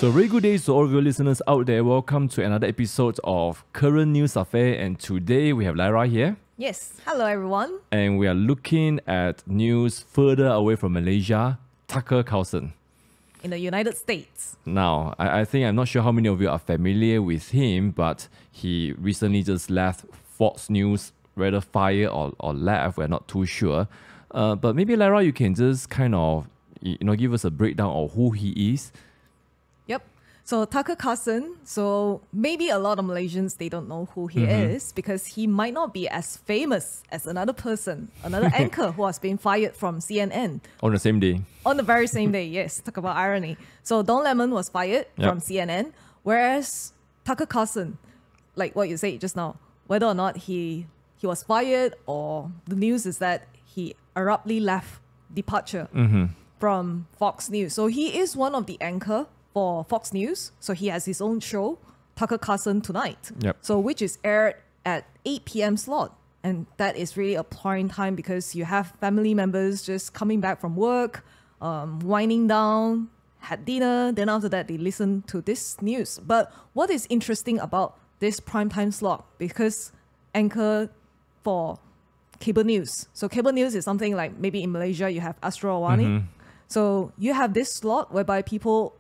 So very good days to all of your listeners out there. Welcome to another episode of Current News Affair. And today we have Lyra here. Yes. Hello, everyone. And we are looking at news further away from Malaysia, Tucker Carlson. In the United States. Now, I think I'm not sure how many of you are familiar with him, but he recently just left Fox News, whether fired or left, we're not too sure. But maybe Lyra, you can just kind of give us a breakdown of who he is. Yep. So Tucker Carlson, so maybe a lot of Malaysians, they don't know who he is because he might not be as famous as another person, another anchor who has been fired from CNN. On the same day. On the very same day, yes. Talk about irony. So Don Lemon was fired from CNN, whereas Tucker Carlson, like what you said just now, whether or not he was fired or the news is that he abruptly left departure from Fox News. So he is one of the anchor for Fox News. So he has his own show, Tucker Carlson Tonight. Yep. So which is aired at 8 p.m. slot. And that is really a prime time because you have family members just coming back from work, winding down, had dinner. Then after that, they listen to this news. But what is interesting about this prime time slot, because anchor for cable news. So cable news is something like maybe in Malaysia, you have Astro Awani. So you have this slot whereby people,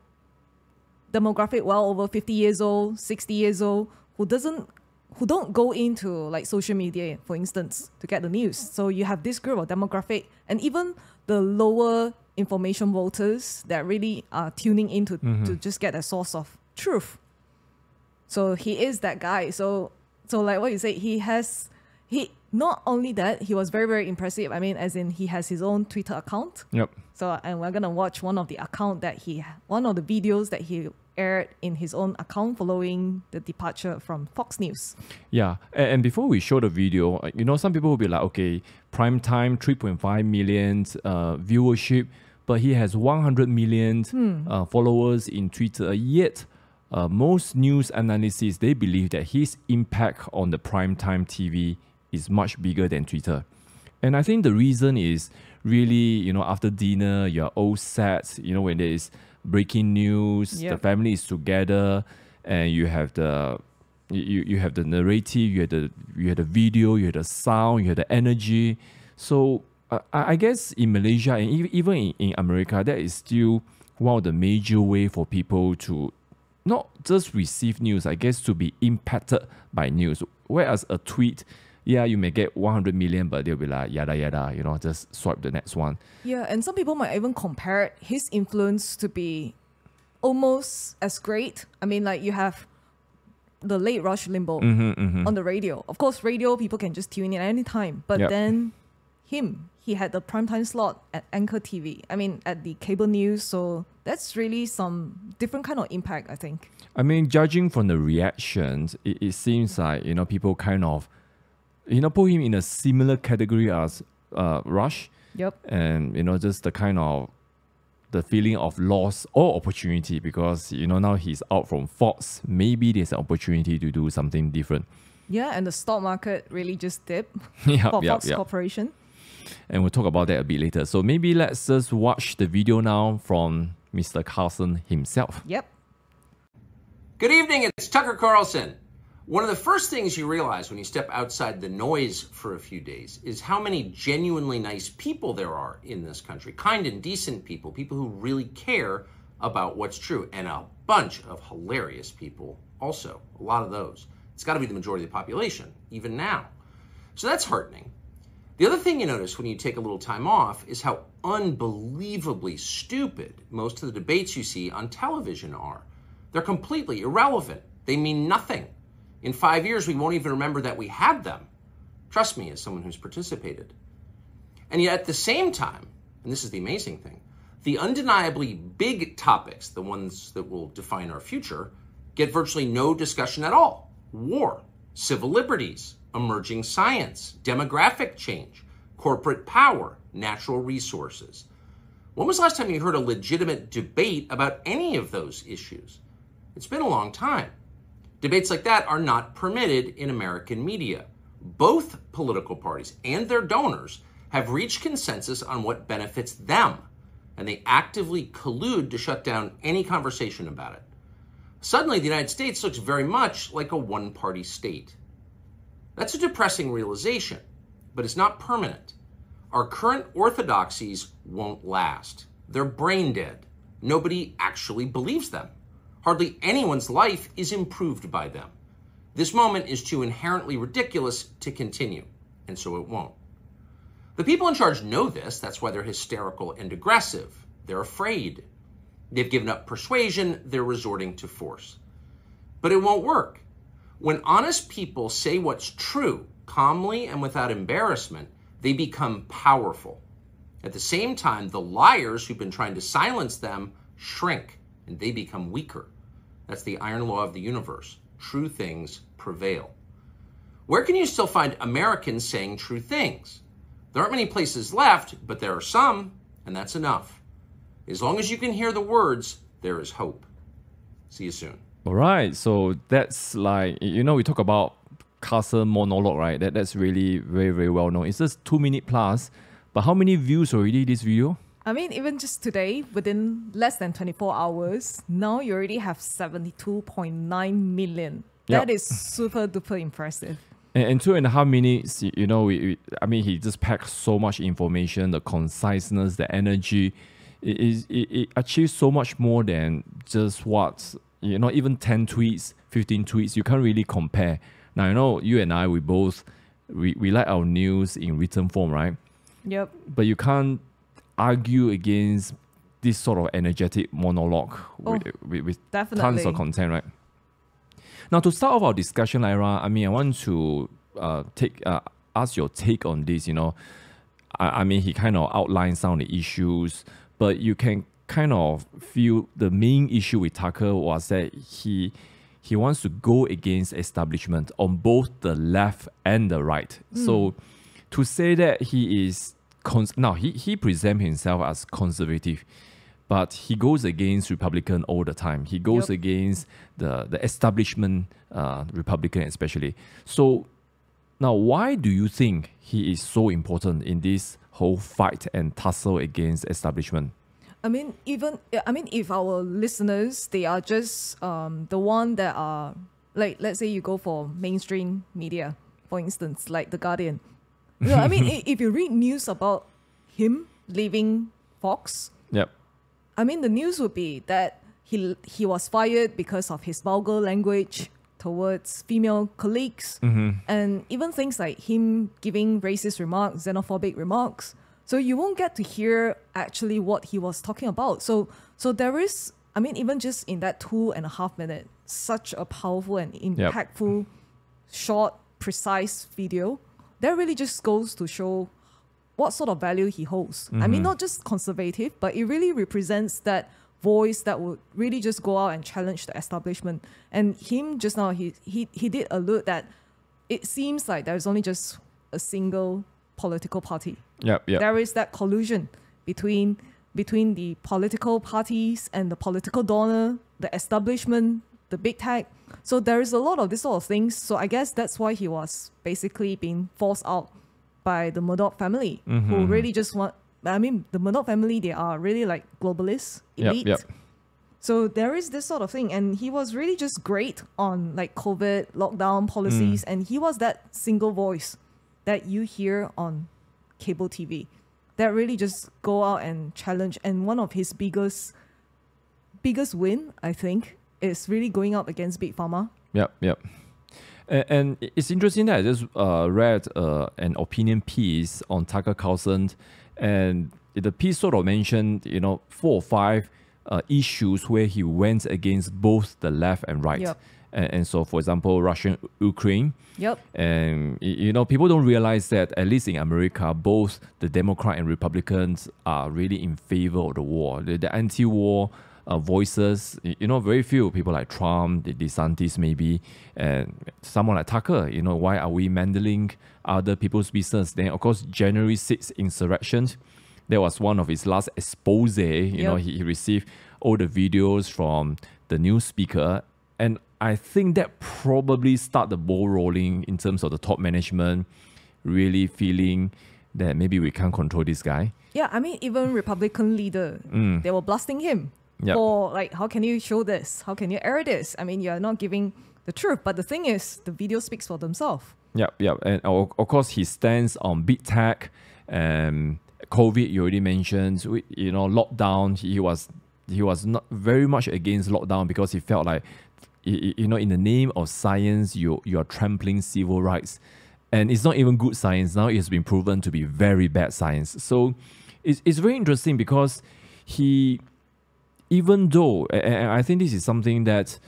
demographic well over 50 years old, 60 years old, who don't go into like social media, for instance, to get the news. So you have this group of demographic and even the lower information voters that really are tuning into to just get a source of truth. So he is that guy. So like what you say, he not only that, he was very, very impressive. I mean, as in he has his own Twitter account. Yep. So, and we're going to watch one of the videos that he aired in his own account following the departure from Fox News. Yeah, and before we show the video, some people will be like, okay, prime time, 3.5 million viewership, but he has 100 million followers in Twitter. Yet, most news analysts, they believe that his impact on the prime time TV is much bigger than Twitter. And I think the reason is really, after dinner, you're all set, when there is breaking news, the family is together, and you have the narrative, you had the video, you had the sound, you had the energy. So I guess in Malaysia and even in America, that is still one of the major way for people to not just receive news, I guess to be impacted by news. Whereas a tweet, you may get 100 million, but they'll be like, yada, yada, just swipe the next one. Yeah, and some people might even compare his influence to be almost as great. I mean, like you have the late Rush Limbaugh on the radio. Of course, radio, people can just tune in at any time. But then he had the primetime slot at Anchor TV. I mean, at the cable news. So that's really some different kind of impact, I think. I mean, judging from the reactions, it seems like, people kind of, put him in a similar category as Rush. Yep. And, just the kind of, the feeling of loss or opportunity because, now he's out from Fox. Maybe there's an opportunity to do something different. Yeah, and the stock market really just dipped for Fox Corporation. And we'll talk about that a bit later. So maybe let's just watch the video now from Mr. Carlson himself. Yep. Good evening, it's Tucker Carlson. One of the first things you realize when you step outside the noise for a few days is how many genuinely nice people there are in this country. Kind and decent people, people who really care about what's true, and a bunch of hilarious people also, a lot of those. It's got to be the majority of the population, even now. So that's heartening. The other thing you notice when you take a little time off is how unbelievably stupid most of the debates you see on television are. They're completely irrelevant. They mean nothing. In 5 years, we won't even remember that we had them. Trust me, as someone who's participated. And yet at the same time, and this is the amazing thing, the undeniably big topics, the ones that will define our future, get virtually no discussion at all. War, civil liberties, emerging science, demographic change, corporate power, natural resources. When was the last time you heard a legitimate debate about any of those issues? It's been a long time. Debates like that are not permitted in American media. Both political parties and their donors have reached consensus on what benefits them, and they actively collude to shut down any conversation about it. Suddenly, the United States looks very much like a one-party state. That's a depressing realization, but it's not permanent. Our current orthodoxies won't last. They're brain dead. Nobody actually believes them. Hardly anyone's life is improved by them. This moment is too inherently ridiculous to continue, and so it won't. The people in charge know this. That's why they're hysterical and aggressive. They're afraid. They've given up persuasion. They're resorting to force. But it won't work. When honest people say what's true, calmly and without embarrassment, they become powerful. At the same time, the liars who've been trying to silence them shrink, and they become weaker. That's the iron law of the universe. True things prevail. Where can you still find Americans saying true things? There aren't many places left, but there are some, and that's enough. As long as you can hear the words, there is hope. See you soon. All right, so that's like, we talk about Carlson monologue, right? That's really very, very well known. It's just 2 minutes plus, but how many views already this video? I mean, even just today, within less than 24 hours, now you already have 72.9 million. Yep. That is super duper impressive. And 2.5 minutes, he just packs so much information, the conciseness, the energy. It achieves so much more than just what, even 10 tweets, 15 tweets, you can't really compare. Now, you and I, we like our news in written form, right? Yep. But you can't argue against this sort of energetic monologue with tons of content, right? Now, to start off our discussion, Lyra, I want to ask your take on this. He kind of outlined some of the issues, but you can kind of feel the main issue with Tucker was that he wants to go against establishment on both the left and the right. So to say that he is he presents himself as conservative, but he goes against Republican all the time. He goes against the establishment, Republican especially. So now, why do you think he is so important in this whole fight and tussle against establishment? If our listeners, they are just the one that are, like, let's say you go for mainstream media, for instance, like The Guardian. If you read news about him leaving Fox, yep. The news would be that he was fired because of his vulgar language towards female colleagues, and even things like him giving racist remarks, xenophobic remarks. So you won't get to hear actually what he was talking about. So there is, even just in that 2.5 minutes, such a powerful and impactful, short, precise video that really just goes to show what sort of value he holds. Not just conservative, but it really represents that voice that would really just go out and challenge the establishment. And him just now, he did allude that it seems like there's only just a single political party. Yep. There is that collusion between the political parties and the political donor, the establishment, the big tech. So there is a lot of this sort of things. So I guess that's why he was basically being forced out by the Murdoch family, who really just want... the Murdoch family, they are really like globalists, elite. Yep. So there is this sort of thing. And he was really just great on like COVID lockdown policies. And he was that single voice that you hear on cable TV that really just go out and challenge. And one of his biggest win, I think, is really going up against Big Pharma. Yep. And it's interesting that I just read an opinion piece on Tucker Carlson, and the piece sort of mentioned, 4 or 5 issues where he went against both the left and right. Yep. And so, for example, Russia-Ukraine. Yep. And, people don't realize that, at least in America, both the Democrat and Republicans are really in favor of the war. The anti-war voices, very few people like Trump, the DeSantis maybe, and someone like Tucker, why are we meddling other people's business? Then, of course, January 6th insurrection, that was one of his last expose. He received all the videos from the new speaker, and I think that probably started the ball rolling in terms of the top management really feeling that maybe we can't control this guy. Yeah, even Republican leader, they were blasting him. Yep. for like, how can you show this? How can you air this? I mean, you're not giving the truth. But the thing is, the video speaks for themselves. Yep. And of course, he stands on big tech and COVID. You already mentioned, lockdown. He was not very much against lockdown because he felt like, in the name of science, you are trampling civil rights, and it's not even good science. Now it's been proven to be very bad science. So it's very interesting because he, even though, and I think this is something that,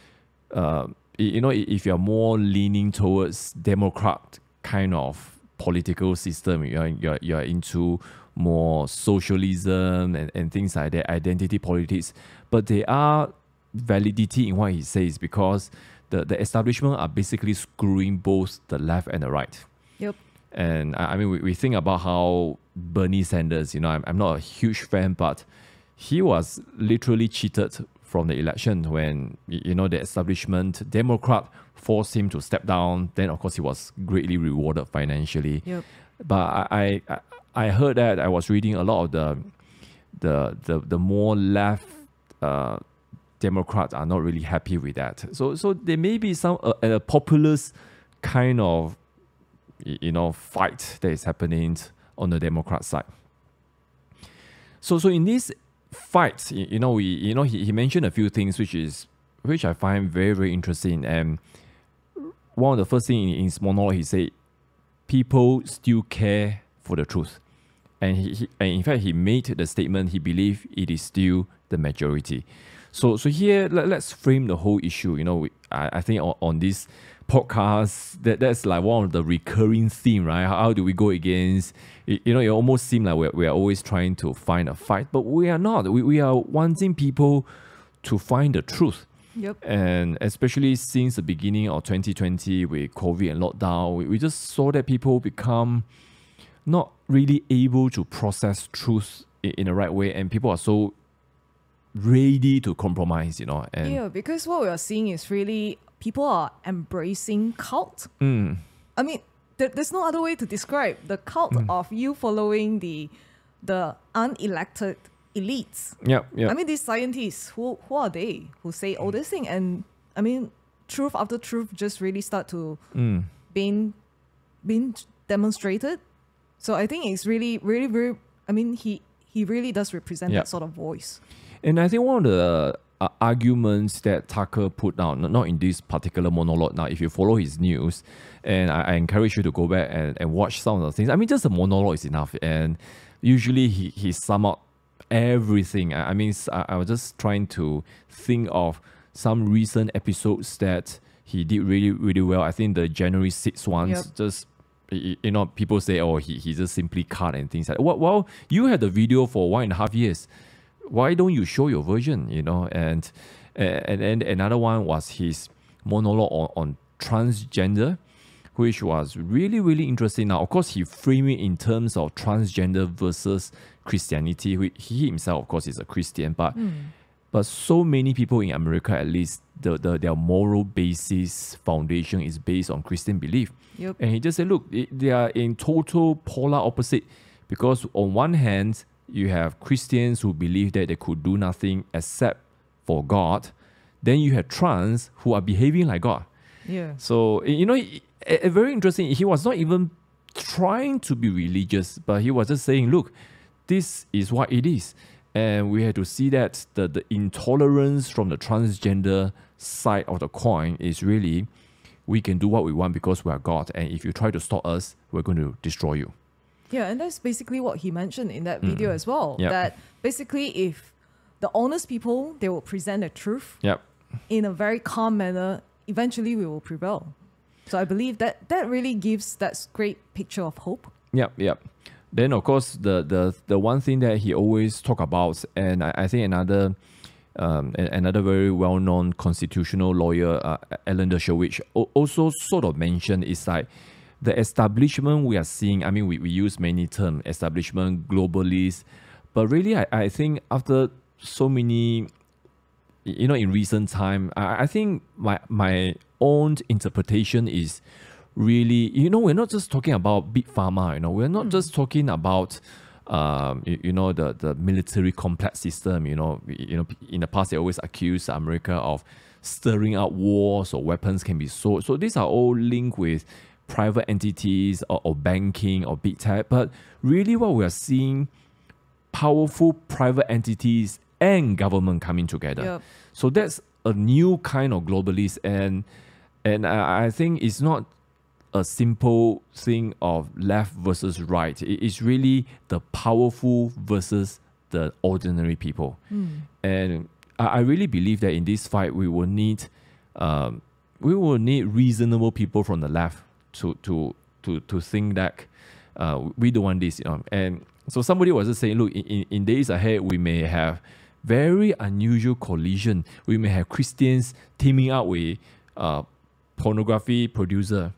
if you're more leaning towards Democrat kind of political system, you're into more socialism and things like that, identity politics, but there are validity in what he says because the establishment are basically screwing both the left and the right. Yep. And I mean, we think about how Bernie Sanders, I'm not a huge fan, but he was literally cheated from the election when, the establishment, Democrat, forced him to step down. Then, of course, he was greatly rewarded financially. Yep. But I heard that, I was reading a lot of the more left Democrats are not really happy with that. So there may be some a populist kind of fight that is happening on the Democrat side. So in this fight, he mentioned a few things which I find very, very interesting. And one of the first things in his monologue, he said, people still care for the truth. And and in fact, he made the statement, he believed it is still the majority. So here, let's frame the whole issue. I think on this podcast, that's like one of the recurring theme, right? How do we go against? It almost seems like we are always trying to find a fight, but we are not. We are wanting people to find the truth. Yep. And especially since the beginning of 2020 with COVID and lockdown, we just saw that people become not really able to process truth in the right way, and people are so ready to compromise, And yeah, because what we are seeing is really people are embracing cult. I mean, there's no other way to describe the cult of you following the unelected elites. Yep. I mean, these scientists, who are they who say all this thing? And I mean, truth after truth just really start to being demonstrated. So I think it's really, really, very, I mean, he really does represent that sort of voice. And I think one of the arguments that Tucker put down, not in this particular monologue now, if you follow his news, and I encourage you to go back and watch some of the things. I mean, just a monologue is enough. And usually he sum up everything. I mean, I was just trying to think of some recent episodes that he did really, really well. I think the January 6th ones, just, people say, oh, he just simply cut and things like that. Well, you had the video for 1.5 years. Why don't you show your version, And then another one was his monologue on transgender, which was really, really interesting. Now, of course, he framed it in terms of transgender versus Christianity. He himself, of course, is a Christian, but so many people in America, at least, their moral basis foundation is based on Christian belief. Yep. And he just said, look, they are in total polar opposite, because on one hand, you have Christians who believe that they could do nothing except for God. Then you have trans who are behaving like God. Yeah. So, very interesting. He was not even trying to be religious, but he was just saying, look, this is what it is. And we had to see that the intolerance from the transgender side of the coin is really, we can do what we want because we are God. And if you try to stop us, we're going to destroy you. Yeah, and that's basically what he mentioned in that video as well. Yep. That basically if the honest people, they will present the truth in a very calm manner, eventually we will prevail. So I believe that really gives that great picture of hope. Yep. Then, of course, the one thing that he always talk about, and I think another very well-known constitutional lawyer, Alan Dershowitz, also sort of mentioned is like, the establishment we are seeing, I mean, we use many terms, establishment, globalist, but really I think after so many, in recent time, I think my own interpretation is really, we're not just talking about big pharma, we're not just talking about the military complex system. In the past they always accused America of stirring up wars or weapons can be sold. So these are all linked with private entities or banking or big tech. But really what we are seeing, powerful private entities and government coming together. Yep. So that's a new kind of globalist, and I think it's not a simple thing of left versus right. It's really the powerful versus the ordinary people. And I really believe that in this fight we will need reasonable people from the left to think that we don't want this. And so somebody was just saying, look, in days ahead we may have very unusual collision. We may have Christians teaming up with pornography producer.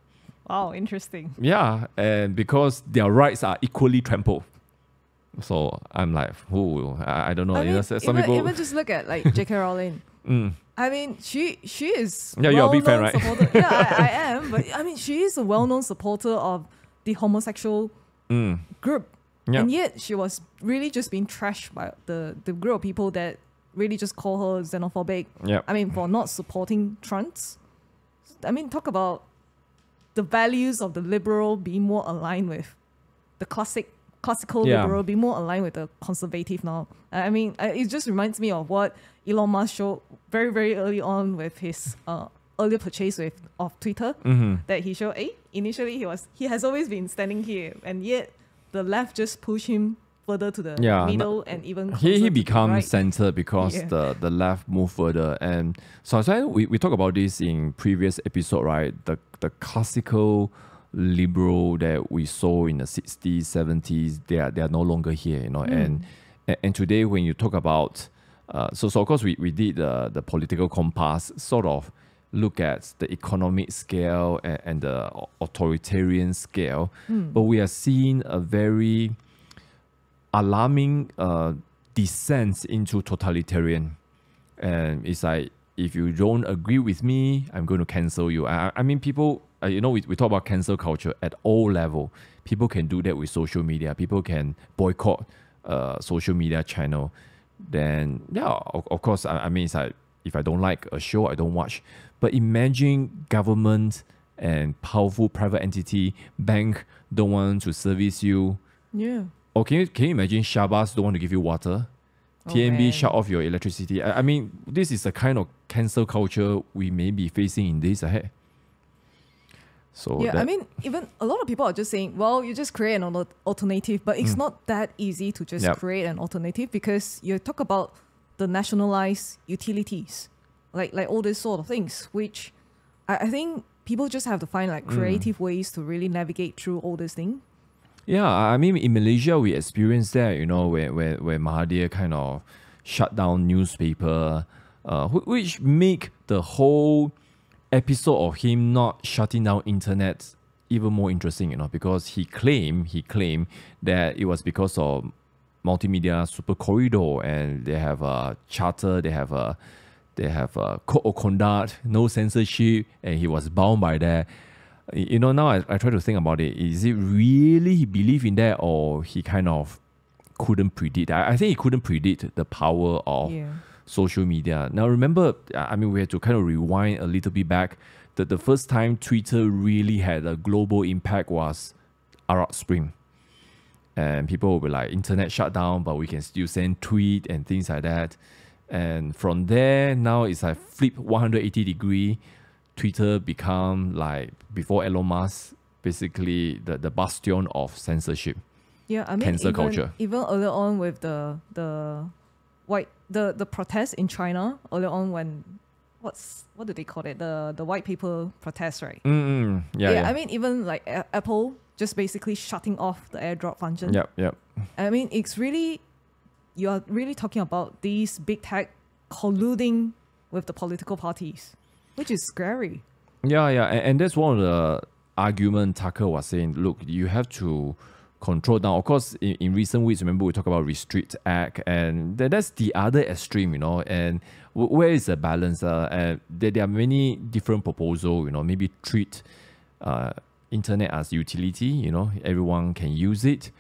Wow, interesting. Yeah, and because their rights are equally trampled. So I'm like, I don't know. I mean, some even, people even just look at like J.K. Rowling. I mean, she is you're a big fan, right? Yeah, I am. But I mean, she is a well-known supporter of the homosexual group. Yeah. And yet she was really just being trashed by the group of people that really just call her xenophobic. Yeah. I mean, for not supporting trans. I mean, talk about the values of the liberal being more aligned with the classical liberal, being more aligned with the conservative now. I mean, it just reminds me of what Elon Musk showed very, very early on with his earlier purchase of Twitter, that he showed, initially he has always been standing here, and yet the left just pushed him further to the middle and even he becomes right. center because the left moved further. And so we talked about this in previous episode, right? The classical liberal that we saw in the 60s, 70s, they are no longer here, and today when you talk about so of course we did the political compass, sort of look at the economic scale and the authoritarian scale, but we are seeing a very alarming descent into totalitarian. And it's like, if you don't agree with me, I'm going to cancel you. I mean, people, we talk about cancel culture at all level. People can do that with social media. People can boycott social media channel. Then, of course, I mean, it's like, if I don't like a show, I don't watch. But imagine government and powerful private entity, bank don't want to service you. Yeah. Or can you imagine Shabazz don't want to give you water? TNB shut off your electricity. I mean, this is the kind of cancel culture we may be facing in days ahead. So I mean, even a lot of people are just saying, well, you just create an alternative, but it's not that easy to just create an alternative, because you talk about the nationalized utilities, like all these sort of things, which I think people just have to find like creative ways to really navigate through all these things. Yeah, I mean, in Malaysia, we experienced that, where Mahathir kind of shut down newspaper, which make the whole episode of him not shutting down internet even more interesting, because he claimed that it was because of multimedia super corridor, and they have a charter, they have a code of conduct, no censorship, and he was bound by that. Now I try to think about it. Is it really he believed in that, or he kind of couldn't predict? I think he couldn't predict the power of social media. Now remember, I mean, we had to kind of rewind a little bit back. The first time Twitter really had a global impact was Arab Spring. And people will be like, internet shut down, but we can still send tweet and things like that. And from there, now it's like flip 180 degree. Twitter become like, before Elon Musk, basically the bastion of censorship. Yeah, I mean, cancel culture. Even earlier on with the protests in China, earlier on when what do they call it? The white people protest, right? Yeah. I mean, even like Apple just basically shutting off the AirDrop function. Yep. I mean, you are really talking about these big tech colluding with the political parties, which is scary. Yeah, and that's one of the arguments Tucker was saying. Look, you have to control down. Of course, in recent weeks, remember we talk about Restrict Act, and that's the other extreme, and where is the balance? And there are many different proposals, maybe treat internet as utility, everyone can use it.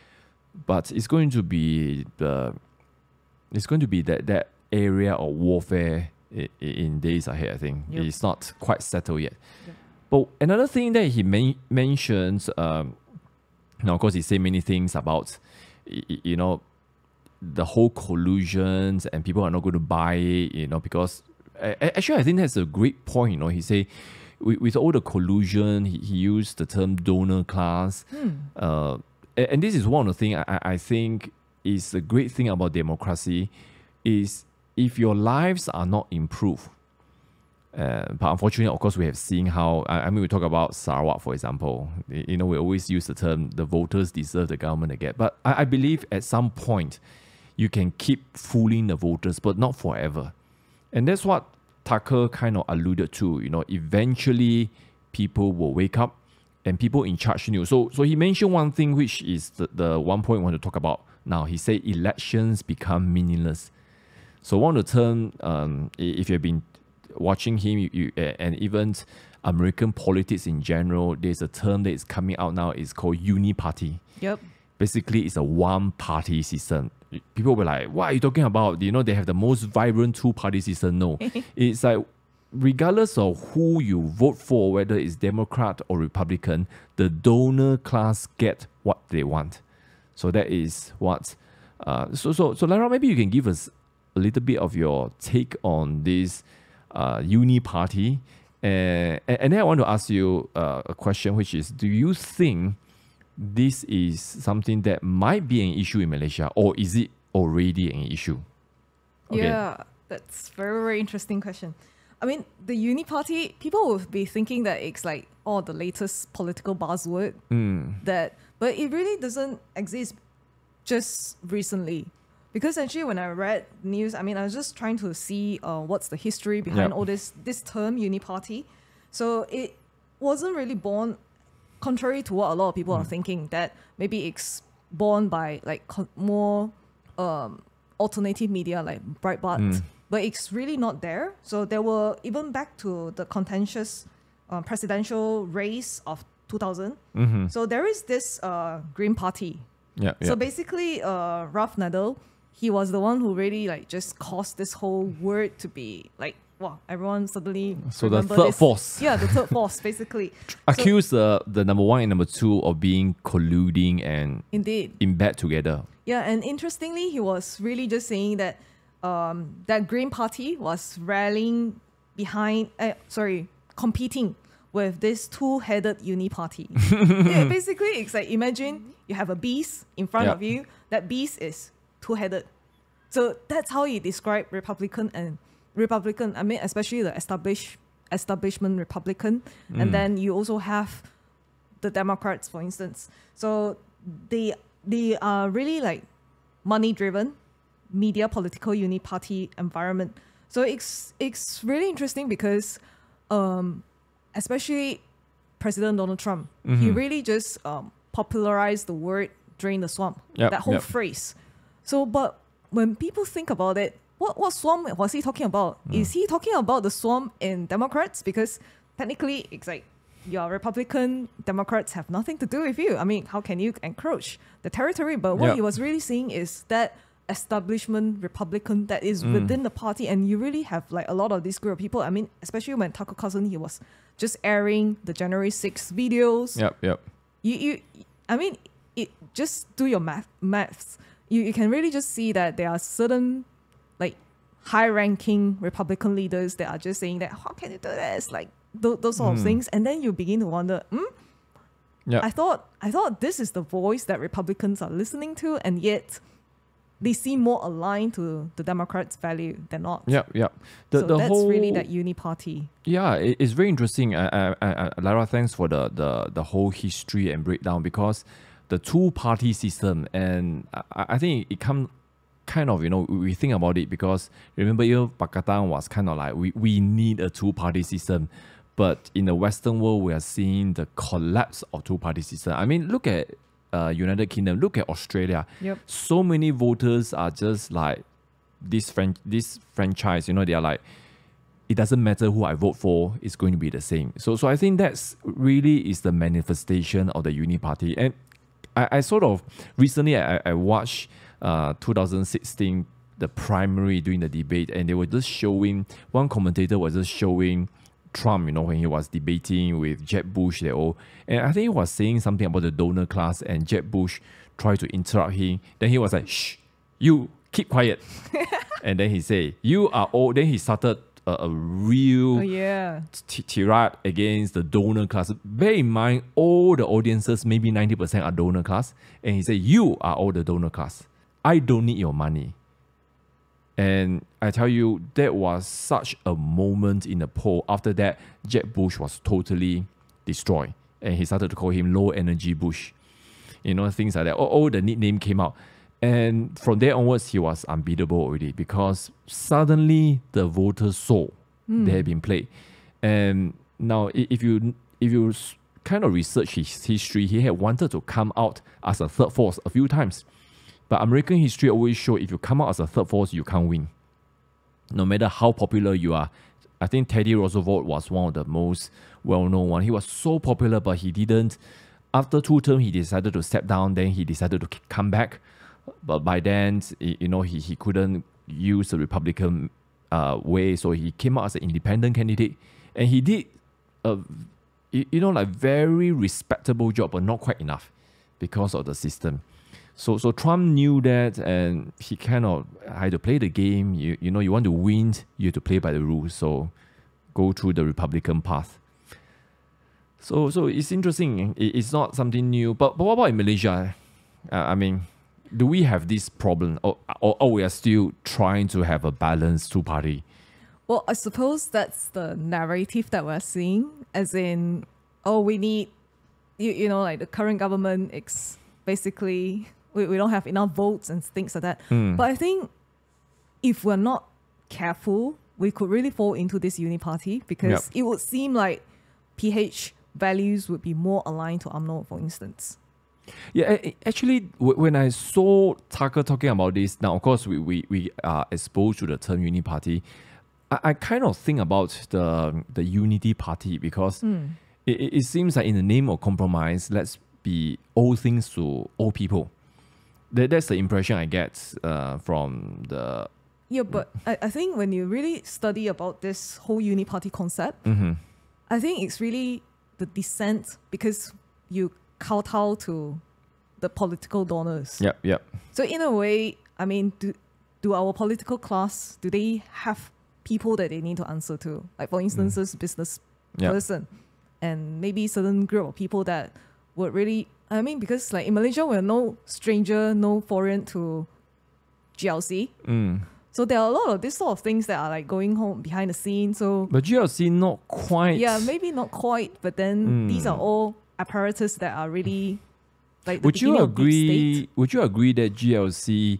but it's going to be that area of warfare in days ahead. I think it's not quite settled yet. But another thing that he mentions, now of course he said many things about, the whole collusions, and people are not going to buy it, because actually I think that's a great point. He say with all the collusion, he used the term donor class, and this is one of the things I think is a great thing about democracy, is if your lives are not improved. But unfortunately, of course, we have seen how, we talk about Sarawak, for example. We always use the term, the voters deserve the government again. But I believe at some point, you can keep fooling the voters, but not forever. And that's what Tucker kind of alluded to. Eventually, people will wake up and people in charge knew. So he mentioned one thing, which is the one point I want to talk about now. He said elections become meaningless. So one of the term, if you've been watching him, and even American politics in general, there's a term that is coming out now. It's called uni-party. Yep. Basically, it's a one-party system. People were like, what are you talking about? They have the most vibrant two-party system. No. It's like, regardless of who you vote for, whether it's Democrat or Republican, the donor class get what they want. So that is what... So Lara, maybe you can give us a little bit of your take on this uni-party. And then I want to ask you a question, which is, do you think this is something that might be an issue in Malaysia, or is it already an issue? Okay. Yeah, that's very, very interesting question. The uni party, people will be thinking that it's like the latest political buzzword, but it really doesn't exist just recently. Because actually, when I read news, I was just trying to see what's the history behind all this term uni party. So it wasn't really born, contrary to what a lot of people are thinking, that maybe it's born by like more alternative media like Breitbart, but it's really not there. So there were, even back to the contentious presidential race of 2000. So there is this Green Party. So basically, Ralph Nader, he was the one who really like just caused this whole word to be like, wow, everyone suddenly so the third force. Yeah, the third force, basically. Accuse the number one and number two of being colluding and in bed together. Yeah, and interestingly, he was really just saying that that Green Party was rallying behind, competing with this two-headed uni party. Basically, it's like, imagine you have a beast in front of you. That beast is two-headed. So that's how he described Republican, especially the establishment Republican. And then you also have the Democrats, for instance. So they are really like money-driven, media political uni-party environment. So it's really interesting because especially President Donald Trump, he really just popularized the word drain the swamp, that whole phrase. So, but when people think about it, what swamp was he talking about? Is he talking about the swamp in Democrats? Because technically, it's like, your Republican Democrats have nothing to do with you. How can you encroach the territory? But what he was really saying is that establishment Republican that is within the party, and you really have like a lot of this group of people. Especially when Tucker Carlson, he was just airing the January 6th videos. Just do your maths. You can really just see that there are certain like high-ranking Republican leaders that are just saying that, how can you do this? Like those sort of things. And then you begin to wonder, I thought this is the voice that Republicans are listening to, and yet they seem more aligned to the Democrats' value than not. So that's whole, really that uni party. Yeah, it's very interesting. Lara, thanks for the whole history and breakdown, because the two-party system, and I think it comes kind of, we think about it because remember, Pakatan was kind of like, we need a two-party system. But in the Western world, we are seeing the collapse of two-party system. Look at United Kingdom, look at Australia. So many voters are just like this franchise, they are like, it doesn't matter who I vote for, it's going to be the same. So I think that's really is the manifestation of the uni party. And I sort of recently I watched 2016 the primary during the debate, and they were just showing, one commentator was just showing Trump, when he was debating with Jeb Bush, and I think he was saying something about the donor class, and Jeb Bush tried to interrupt him. Then he was like, "Shh, you keep quiet." And then he said, "You are all." Then he started a real tirade against the donor class. Bear in mind, all the audiences, maybe 90% are donor class. And he said, "You are all the donor class. I don't need your money." And I tell you, that was such a moment in the poll. After that, Jeb Bush was totally destroyed. And he started to call him low energy Bush. Things like that. All the nickname came out. And from there onwards, he was unbeatable already, because suddenly the voters saw they had been played. And now, if you kind of research his history, he had wanted to come out as a third force a few times. But American history always shows if you come out as a third force, you can't win. No matter how popular you are. I think Teddy Roosevelt was one of the most well-known ones. He was so popular, but he didn't. After 2 terms, he decided to step down. Then he decided to come back. But by then, he couldn't use the Republican way. So he came out as an independent candidate. And he did a very respectable job, but not quite enough because of the system. So Trump knew that, and he kind of had to play the game. You want to win, you have to play by the rules. So go through the Republican path. So it's interesting. It's not something new. But what about in Malaysia? Do we have this problem, or we are still trying to have a balanced two-party? Well, I suppose that's the narrative that we're seeing, as in, we need, like the current government, it's basically, we don't have enough votes and things like that. But I think if we're not careful, we could really fall into this uniparty, because it would seem like PH values would be more aligned to UMNO, for instance. Yeah, actually, when I saw Tucker talking about this, now of course we are exposed to the term uniparty. I kind of think about the unity party, because it seems like in the name of compromise, let's be all things to all people. That's the impression I get from the... Yeah, but I think when you really study about this whole uniparty concept, I think it's really the dissent, because you kowtow to the political donors. Yep. So in a way, do our political class, do they have people that they need to answer to? Like, for instance, this business person, and maybe certain group of people that would really, because like in Malaysia, we're no stranger, no foreign to GLC. So there are a lot of these sort of things that are like going on behind the scenes. But GLC not quite. Yeah, maybe not quite, but then these are all apparatus that are really like the beginning of deep state. Would you agree that GLC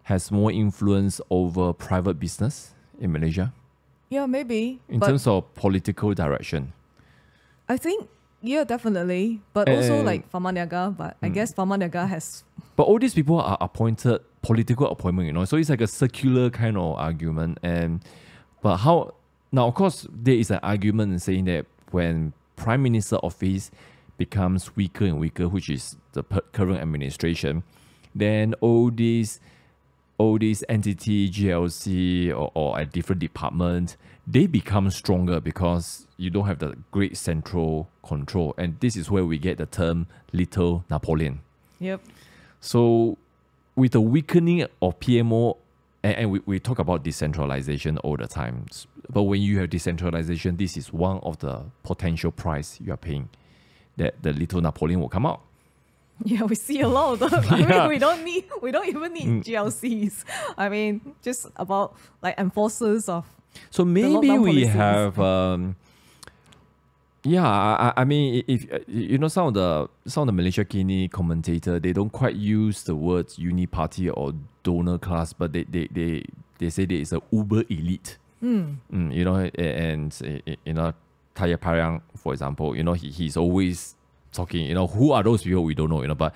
has more influence over private business in Malaysia? Yeah, maybe. In terms of political direction? I think, yeah, definitely. But also like Famaniaga, but I guess Famaniaga has... But all these people are appointed, political appointment, so it's like a circular kind of argument. But how... Now, of course, there is an argument in saying that when Prime Minister office becomes weaker and weaker, which is the current administration, then all these entity, GLC or a different department, they become stronger because you don't have the great central control. And this is where we get the term Little Napoleon. Yep. So with the weakening of PMO, and we talk about decentralization all the time, but when you have decentralization, this is one of the potential price you are paying, that the Little Napoleon will come out. Yeah, we see a lot of them. We don't even need GLCs. Just about like enforcers of... So maybe we have... if some of the Malaysia Kini commentator, they don't quite use the words uniparty or donor class, but they say there is a uber elite. And Taya Pariang, for example, he's always talking, who are those people we don't know, but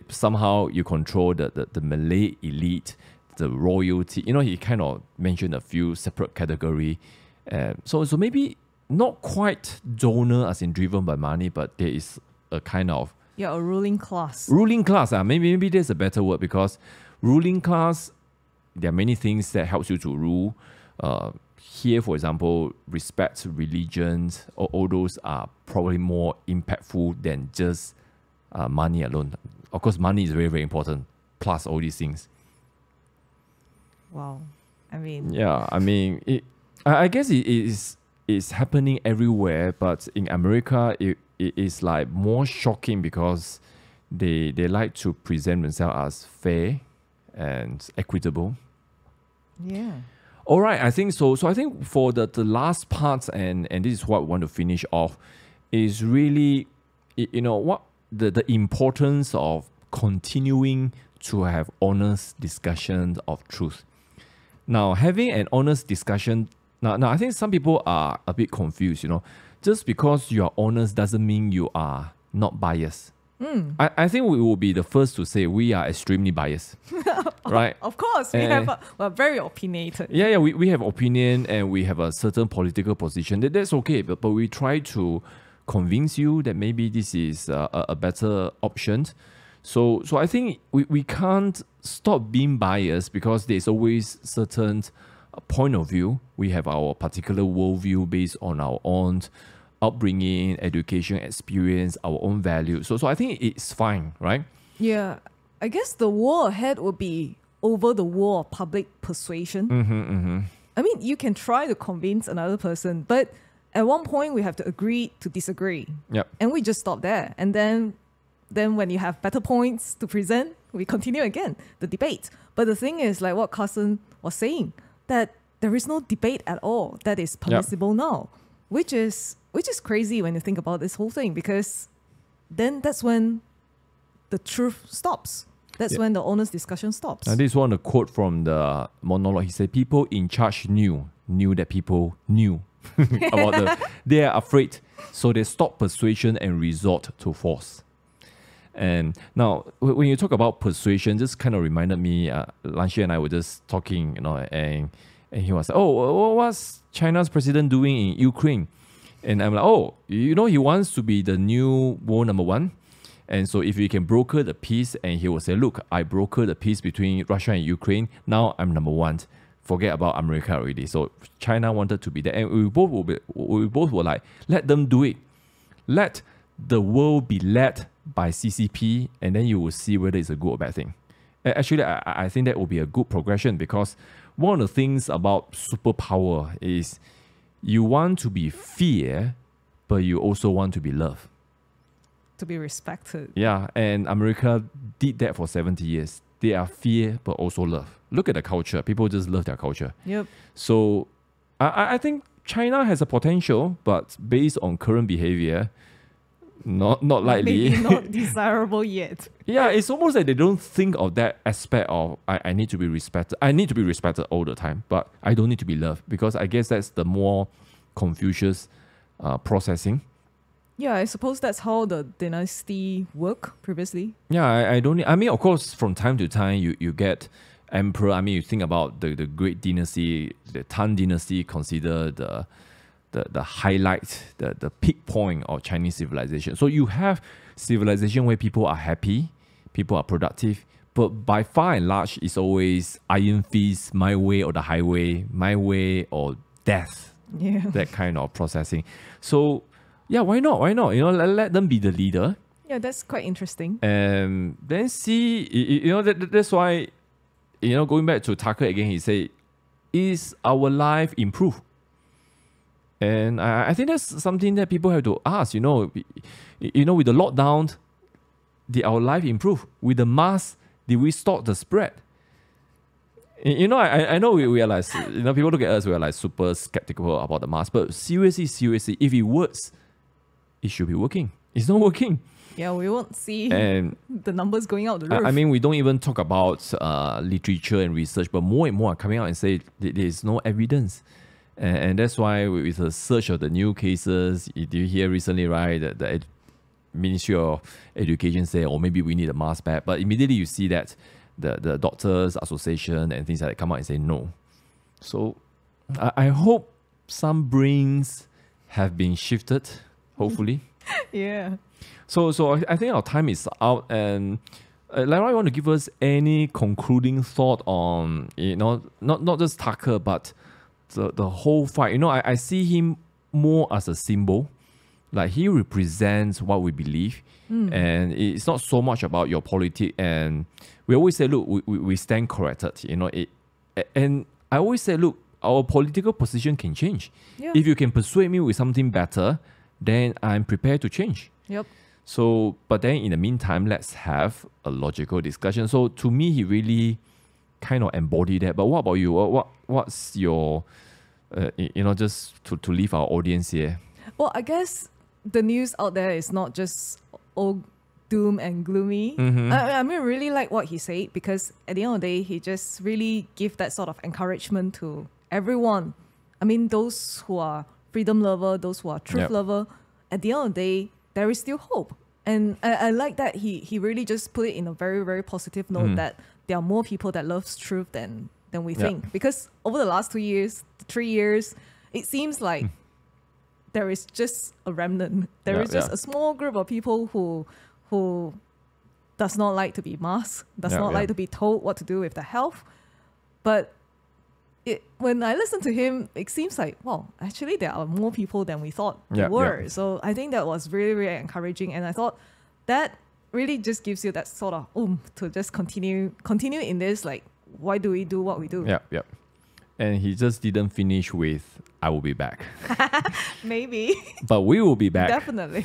somehow you control the Malay elite, the royalty. He kind of mentioned a few separate category. So maybe not quite donor as in driven by money, but there is a kind of Yeah, a ruling class. Ruling class, maybe there's a better word, because ruling class, there are many things that helps you to rule. Here, for example, respect religions, all those are probably more impactful than just money alone. Of course, money is very, very important, plus all these things. Wow. I mean... Yeah, I mean, I guess it's happening everywhere, but in America, it is like more shocking because they like to present themselves as fair and equitable. Yeah. All right, I think so. So I think for the last part, and this is what we want to finish off, is really, what the importance of continuing to have honest discussions of truth. Now, having an honest discussion, now I think some people are a bit confused, Just because you are honest doesn't mean you are not biased. I think we will be the first to say we are extremely biased, right? Of course, we're very opinionated. Yeah, we have opinion and we have a certain political position. That's okay, but we try to convince you that maybe this is a better option. So I think we can't stop being biased because there's always certain point of view. We have our particular worldview based on our own upbringing, education, experience, our own values. So I think it's fine, right? Yeah, I guess the war ahead will be over the war of public persuasion. I mean, you can try to convince another person, but at one point we have to agree to disagree. Yep. And we just stop there. And then when you have better points to present, we continue again, the debate. But the thing is, like what Carson was saying, that there is no debate at all that is permissible now, which is crazy when you think about this whole thing, because then that's when the truth stops. That's when the honest discussion stops. And this is one of the quote from the monologue. He said, people in charge knew that people knew about they are afraid, so they stop persuasion and resort to force. And now, when you talk about persuasion, this kind of reminded me, Lanshi and I were just talking, and he was like, oh, what's China's president doing in Ukraine? And I'm like, he wants to be the new world number one. And so if we can broker the peace, and he will say, look, I broker the peace between Russia and Ukraine, now I'm number one. Forget about America already. So China wanted to be there. And we both were like, let them do it. Let the world be led by CCP, and then you will see whether it's a good or bad thing. Actually, I think that will be a good progression, because one of the things about superpower is you want to be feared, but you also want to be loved. To be respected. Yeah, and America did that for 70 years. They are fear, but also love. Look at the culture. People just love their culture. Yep. So I think China has a potential, but based on current behavior, not likely. Maybe not desirable yet. Yeah, it's almost like they don't think of that aspect of I need to be respected. I need to be respected all the time, but I don't need to be loved, because I guess that's the more Confucius processing. Yeah, I suppose that's how the dynasty worked previously. Yeah, I mean, of course, from time to time, you get emperor. I mean, you think about the great dynasty, the Tang dynasty, consider the highlight, the peak point of Chinese civilization. So you have civilization where people are happy, people are productive, but by far and large, it's always iron fist, my way or the highway, my way or death. Yeah. That kind of processing. So yeah, why not? Let them be the leader. Yeah, that's quite interesting. And then see, that's why, going back to Tucker again, he said, is our life improved? And I think that's something that people have to ask, with the lockdown, did our life improve? With the mask, did we stop the spread? I know we are like, people look at us, we are like super skeptical about the mask, but seriously, if it works, it should be working. It's not working. Yeah, we won't see and the numbers going out the roof. I mean, we don't even talk about literature and research, but more and more are coming out and say there is no evidence. And that's why with the search of the new cases, did you hear recently, right, that the Ministry of Education say, maybe we need a mask back. But immediately you see that the Doctors Association and things like that come out and say no. So I hope some brains have been shifted, hopefully. Yeah. So I think our time is out, and Lara, you want to give us any concluding thought on, not just Tucker, but the whole fight? I see him more as a symbol. Like, he represents what we believe, and it's not so much about your politics. And we always say, look, we stand corrected. And I always say, look, our political position can change. Yeah. If you can persuade me with something better, then I'm prepared to change. Yep. So, but then in the meantime, let's have a logical discussion. So to me, he really kind of embodied that. But what about you? What's your, just to leave our audience here? Well, I guess the news out there is not just all doom and gloomy. I really like what he said, because at the end of the day, he just really give that sort of encouragement to everyone. I mean, those who are freedom lover, those who are truth lover, at the end of the day, there is still hope. And I like that he really just put it in a very, very positive note that there are more people that loves truth than we think. Because over the last 3 years, it seems like there is just a remnant. There is just a small group of people who does not like to be masked, does not like to be told what to do with their health. But when I listen to him, it seems like, well, actually there are more people than we thought there were. So I think that was really, really encouraging. And I thought that really just gives you that sort of to just continue in this, like, why do we do what we do? Yeah. And he just didn't finish with, I will be back. Maybe. But we will be back. Definitely.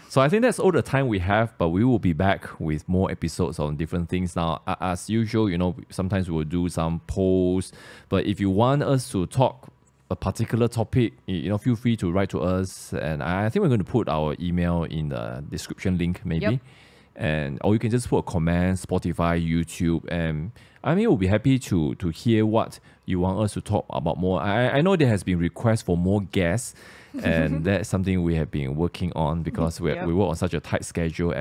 So I think that's all the time we have, but we will be back with more episodes on different things. Now, as usual, sometimes we will do some polls, but if you want us to talk a particular topic, feel free to write to us. And I think we're going to put our email in the description link, maybe. Or you can just put a comment, Spotify, YouTube, and we'll be happy to hear what you want us to talk about more. I know there has been requests for more guests, and that's something we have been working on, because we work on such a tight schedule,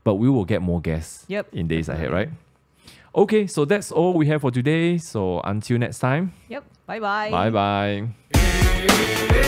but we will get more guests in days ahead, right? Okay, so that's all we have for today. So until next time. Yep. Bye-bye. Bye-bye.